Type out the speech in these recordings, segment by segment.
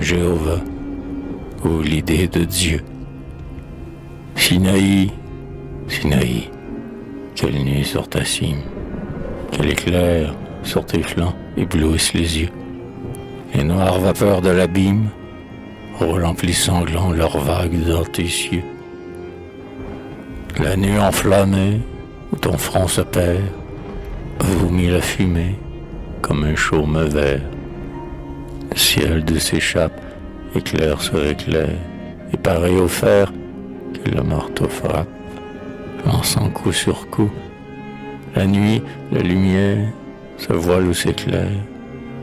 Jéhovah ou l'idée de Dieu. Sinaï, Sinaï, quelle nuit sur ta cime, quel éclair sur tes flancs éblouissent les yeux. Les noires vapeurs de l'abîme roulent en plis sanglants leurs vagues dans tes cieux. La nuit enflammée où ton front se perd vomit la fumée comme un chaume vert. Le ciel de s'échappe, éclair sur éclair, et pareil au fer que le marteau frappe, lançant coup sur coup. La nuit, la lumière, se voile ou s'éclaire,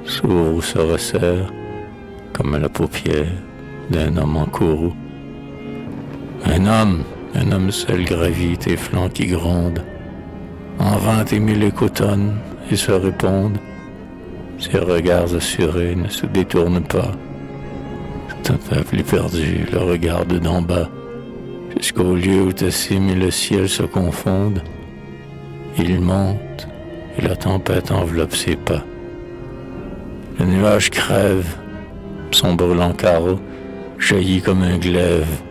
s'ouvre ou se resserre, comme la paupière d'un homme en courroux. Un homme seul gravit tes flancs qui grondent, en vain tes mille écoutonnent et se répondent. Ses regards assurés ne se détournent pas. Tout un peuple éperdu le regarde d'en bas, jusqu'au lieu où ta cime et le ciel se confondent. Il monte et la tempête enveloppe ses pas. Le nuage crève, son brûlant carreau jaillit comme un glaive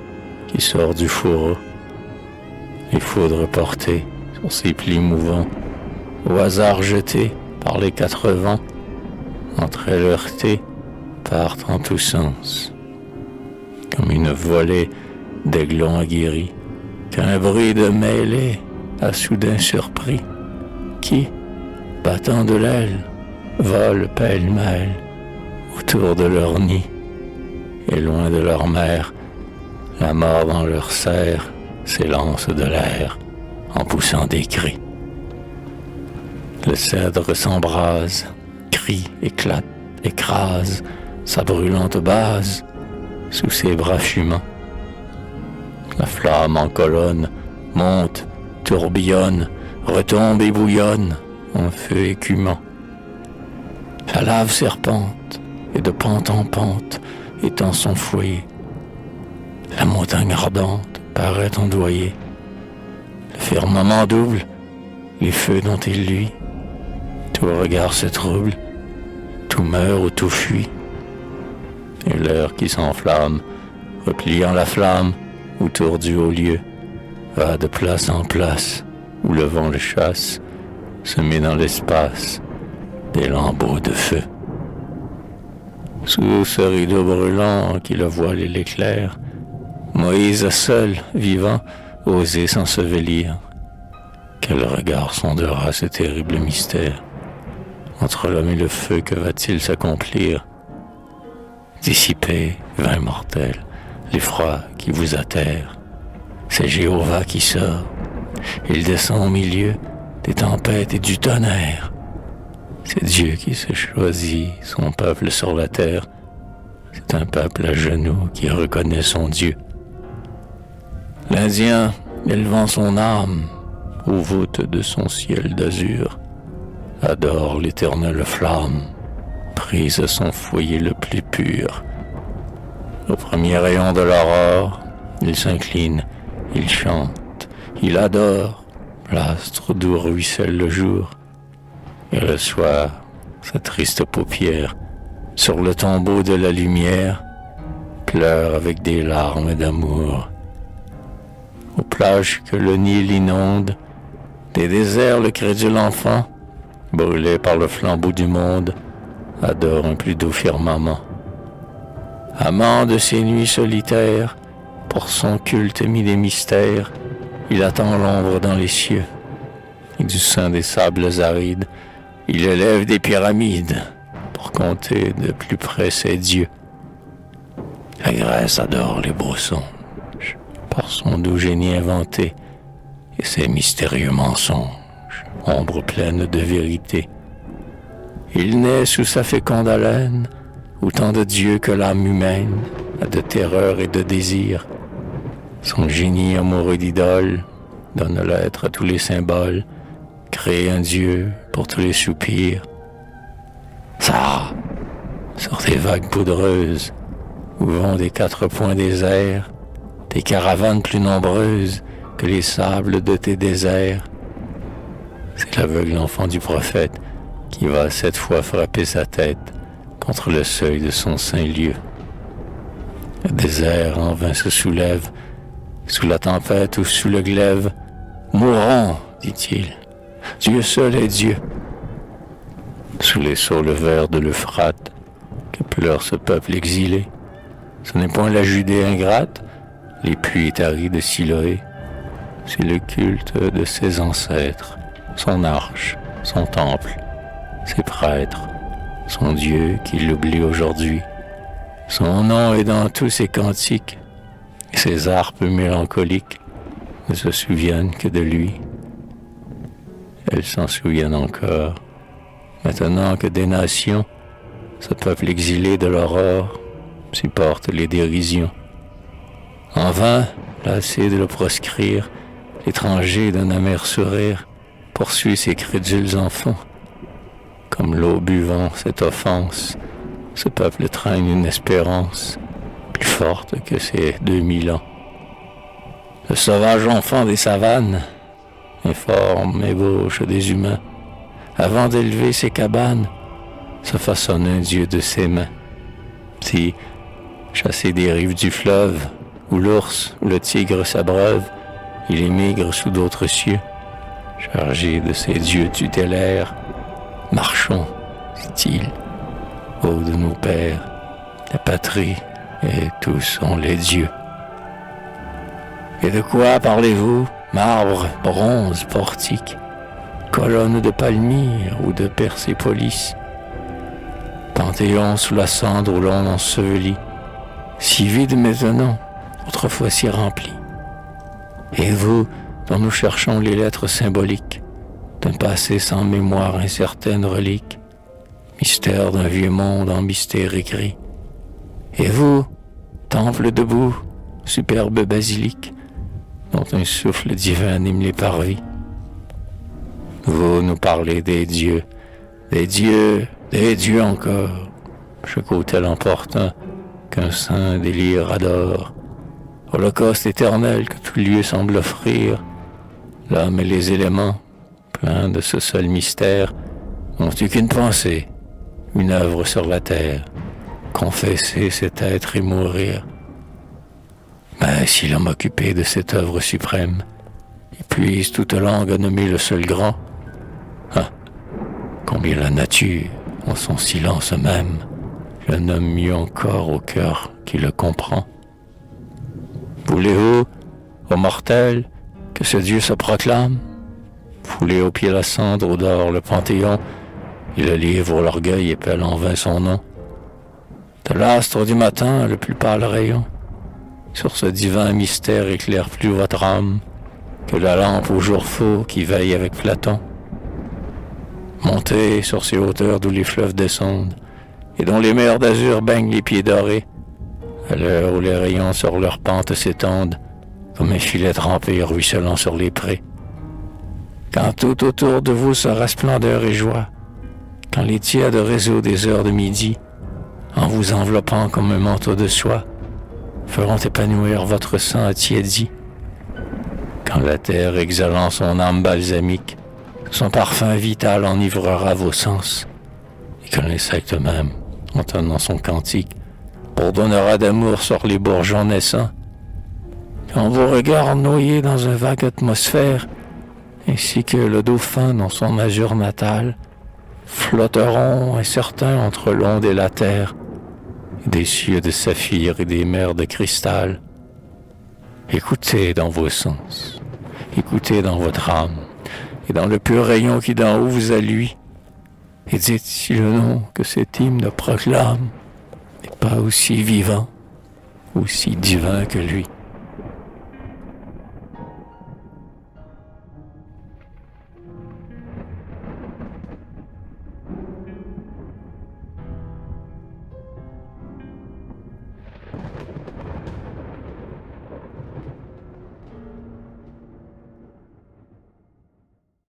qui sort du fourreau. Les foudres portées sur ses plis mouvants, au hasard jetés par les quatre vents, entre elles heurtées, partent en tous sens, comme une volée d'aiglons aguerris, qu'un bruit de mêlée a soudain surpris, qui, battant de l'aile, volent pêle-mêle autour de leur nid, et loin de leur mère, la mort dans leur serre s'élance de l'air en poussant des cris. Le cèdre s'embrase, crie, éclate, écrase sa brûlante base sous ses bras fumants. La flamme en colonne monte, tourbillonne, retombe et bouillonne en feu écumant. La lave serpente et de pente en pente étend son foyer. La montagne ardente paraît ondoyer. Le firmament double les feux dont il luit. Tout regard se trouble, tout meurt ou tout fuit. Et l'air qui s'enflamme, repliant la flamme autour du haut lieu, va de place en place où le vent le chasse, se met dans l'espace des lambeaux de feu. Sous ce rideau brûlant qui le voile et l'éclaire, Moïse seul, vivant, osait s'ensevelir. Quel regard sondera ce terrible mystère? Entre l'homme et le feu, que va-t-il s'accomplir? Dissipez, vain mortel, l'effroi qui vous atterre. C'est Jéhovah qui sort. Il descend au milieu des tempêtes et du tonnerre. C'est Dieu qui se choisit son peuple sur la terre. C'est un peuple à genoux qui reconnaît son Dieu. L'Indien, élevant son âme aux voûtes de son ciel d'azur, adore l'éternelle flamme, prise à son foyer le plus pur. Au premier rayon de l'aurore, il s'incline, il chante, il adore, l'astre d'où ruisselle le jour. Et le soir, sa triste paupière, sur le tombeau de la lumière, pleure avec des larmes d'amour. Aux plages que le Nil inonde, des déserts le crédule enfant, brûlé par le flambeau du monde, adore un plus doux firmament. Amant de ses nuits solitaires, pour son culte mis des mystères, il attend l'ombre dans les cieux, et du sein des sables arides, il élève des pyramides pour compter de plus près ses dieux. La Grèce adore les beaux songes, par son doux génie inventé, et ses mystérieux mensonges, ombre pleine de vérité. Il naît sous sa féconde haleine, autant de dieux que l'âme humaine a de terreur et de désir. Son génie amoureux d'idole donne l'être à tous les symboles, crée un dieu pour tous les soupirs. Ça, sur tes vagues poudreuses, où vont des quatre points des airs, des caravanes plus nombreuses que les sables de tes déserts. C'est l'aveugle enfant du prophète qui va cette fois frapper sa tête contre le seuil de son saint lieu. les airs en vain se soulèvent, sous la tempête ou sous le glaive. Mourons, dit-il, Dieu seul est Dieu. Sous les saules verts de l'Euphrate, que pleure ce peuple exilé, ce n'est point la Judée ingrate, les puits taris de Siloé, c'est le culte de ses ancêtres, son arche, son temple, ses prêtres, son Dieu qui l'oublie aujourd'hui. Son nom est dans tous ses cantiques, et ses harpes mélancoliques ne se souviennent que de lui. Elles s'en souviennent encore, maintenant que des nations, ce peuple exilé de l'aurore, supporte les dérisions. En vain, lassé de le proscrire, l'étranger d'un amer sourire poursuit ses crédules enfants. Comme l'eau buvant cette offense, ce peuple traîne une espérance plus forte que ces 2000 ans. Le sauvage enfant des savanes, informe ébauche des humains, avant d'élever ses cabanes, se façonne un dieu de ses mains. Si, chassé des rives du fleuve, où l'ours ou le tigre s'abreuve, il émigre sous d'autres cieux, chargé de ses dieux tutélaires. Marchons, dit-il, ô de nos pères, la patrie et tous sont les dieux. Et de quoi parlez-vous, marbre, bronze, portique, colonne de Palmyre ou de Persépolis, panthéon sous la cendre où l'on ensevelit, si vide maintenant, autrefois si rempli. Et vous, dont nous cherchons les lettres symboliques, d'un passé sans mémoire incertaine relique, mystère d'un vieux monde en mystère écrit. Et vous, temple debout, superbe basilique, dont un souffle divin anime les parvis. Vous nous parlez des dieux, des dieux, des dieux encore, chaque autel emportant qu'un saint délire adore, holocauste éternel que tout lieu semble offrir, l'homme et les éléments, pleins de ce seul mystère, n'ont eu qu'une pensée, une œuvre sur la terre, confesser cet être et mourir. Mais si l'homme occupé de cette œuvre suprême épuise toute langue à nommer le seul grand, combien la nature, en son silence même, le nomme mieux encore au cœur qui le comprend. Voulez-vous, ô mortels, que ce Dieu se proclame? Foulez au pied la cendre, au dehors le panthéon, et le livre l'orgueil épelle en vain son nom. De l'astre du matin, le plus pâle rayon, sur ce divin mystère éclaire plus votre âme que la lampe au jour faux qui veille avec Platon. Montez sur ces hauteurs d'où les fleuves descendent, et dont les mers d'azur baignent les pieds dorés, à l'heure où les rayons sur leurs pentes s'étendent, comme un filet trempé ruisselant sur les prés. Quand tout autour de vous sera splendeur et joie, quand les tièdes réseaux des heures de midi, en vous enveloppant comme un manteau de soie, feront épanouir votre sang attiédi, quand la terre exhalant son âme balsamique, son parfum vital enivrera vos sens, et que l'insecte même, entonnant son cantique, bourdonnera d'amour sur les bourgeons naissants, quand vos regards noyés dans une vague atmosphère, ainsi que le dauphin dans son azur natal, flotteront incertains entre l'onde et la terre, des cieux de saphir et des mers de cristal. Écoutez dans vos sens, écoutez dans votre âme, et dans le pur rayon qui d'en haut vous alluit, et dites si le nom que cet hymne proclame n'est pas aussi vivant, aussi divin que lui.